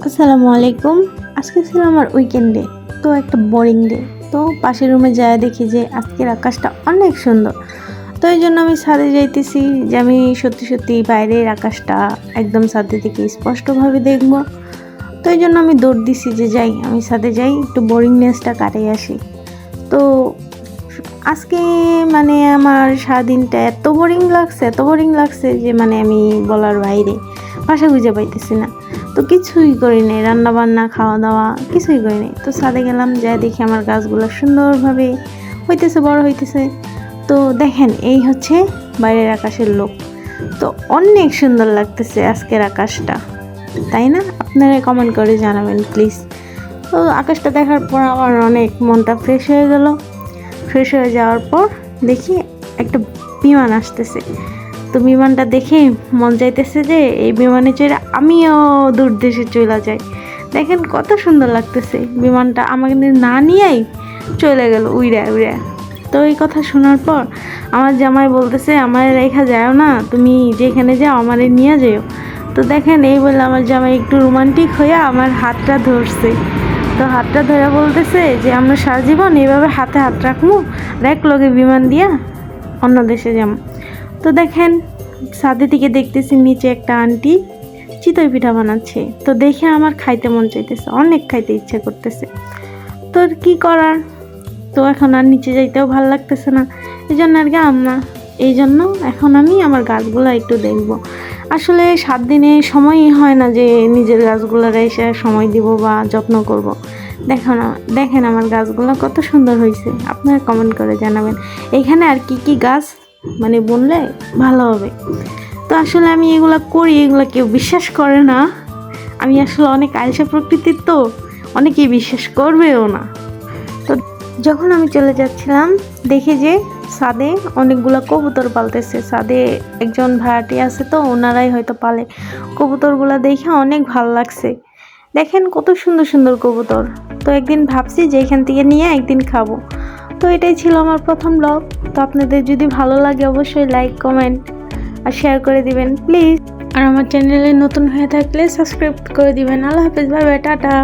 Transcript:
আসসালামু আলাইকুম। আজকে ছিল আমার উইকেন্ডে, তো একটা বোরিং ডে। তো পাশের রুমে যায় দেখি যে আজকের আকাশটা অনেক সুন্দর। তো এই জন্য আমি ছাদে যাইতেছি যে আমি সত্যি সত্যি বাইরের আকাশটা একদম ছাদে থেকে স্পষ্টভাবে দেখব। তো এই জন্য আমি দৌড় দিছি যে যাই, আমি ছাদে যাই, একটু বোরিংনেসটা কাটিয়ে আসি। তো আজকে আমার সারাদিনটা এত বোরিং লাগছে যে আমি বলার বাইরে, ভাষা খুঁজে পাইতেছি না। তো কিছুই করি নাই, রান্না বান্না খাওয়া দাওয়া কিছুই করি নাই। তো ছাদে গেলাম, যা দেখি আমার গাছগুলো সুন্দরভাবে হইতেছে, বড় হইতেছে। তো দেখেন, এই হচ্ছে বাইরের আকাশের লোক। তো অনেক সুন্দর লাগতেছে আজকের আকাশটা, তাই না? আপনারা কমেন্ট করে জানাবেন প্লিজ। তো আকাশটা দেখার পর আমার অনেক মনটা ফ্রেশ হয়ে গেল। ফ্রেশ হয়ে যাওয়ার পর দেখি একটা বিমান আসতেছে। তো বিমানটা দেখে মন চাইতেছে যে এই বিমানে চড়ে আমিও দূর দেশে চলে যাই। দেখেন কত সুন্দর লাগতেছে, বিমানটা আমাকে না নিয়েই চলে গেল উইড়া উইড়া। তো এই কথা শোনার পর আমার জামাই বলতেছে, আমার রেখা যাও না, তুমি যেখানে যাও আমারে নিয়ে যাও। তো দেখেন, এই বলে আমার জামাই একটু রোমান্টিক হয়ে আমার হাতটা ধরছে। তো হাতটা ধরে বলতেছে যে আমরা সারা জীবন এইভাবে হাতে হাত রাখবো, আর এক লগে বিমান দিয়া অন্য দেশে যাবো। তো দেখেন, ছাদে থেকে দেখতেছি নিচে একটা আন্টি চিতই পিঠা বানাচ্ছে। তো দেখে আমার খাইতে মন চাইতেছে, অনেক খাইতে ইচ্ছে করতেছে। তো কি করার, তো এখন আর নিচে যাইতেও ভালো লাগতেছে না, এই জন্য আর গেলাম না। এই জন্য এখন আমি আমার গাছগুলো একটু দেখবো। আসলে 7 দিনে সময়ই হয় না যে নিজের গাছগুলোর এসে সময় দিব বা যত্ন করব। দেখেন আমার গাছগুলো কত সুন্দর হয়েছে। আপনারা কমেন্ট করে জানাবেন এখানে আর কি গাছ বুনলে ভালো হবে। তো আসলে আমি এগুলো করি, এগুলো কেউ বিশ্বাস করে না। আমি আসলে অনেক আলসা প্রকৃতির, তো অনেকেই বিশ্বাস করবেও না। তো যখন আমি চলে যাচ্ছিলাম দেখি যে ছাদে অনেকগুলো কবুতর পালতেছে। ছাদে একজন ভাড়াটি আছে, তো ওনারাই হয়তো পালে। কবুতরগুলো দেখে অনেক ভালো লাগছে। দেখেন কত সুন্দর সুন্দর কবুতর। তো একদিন ভাবছি যে এখান থেকে নিয়ে একদিন খাবো। তো এটাই ছিল আমার প্রথম ব্লগ। তো আপনাদের যদি ভালো লাগে অবশ্যই লাইক, কমেন্ট আর শেয়ার করে দিবেন প্লিজ। আর আমার চ্যানেলে নতুন হয়ে থাকলে সাবস্ক্রাইব করে দিবেন। আল্লাহ হাফেজ, বাই বাই, টাটা।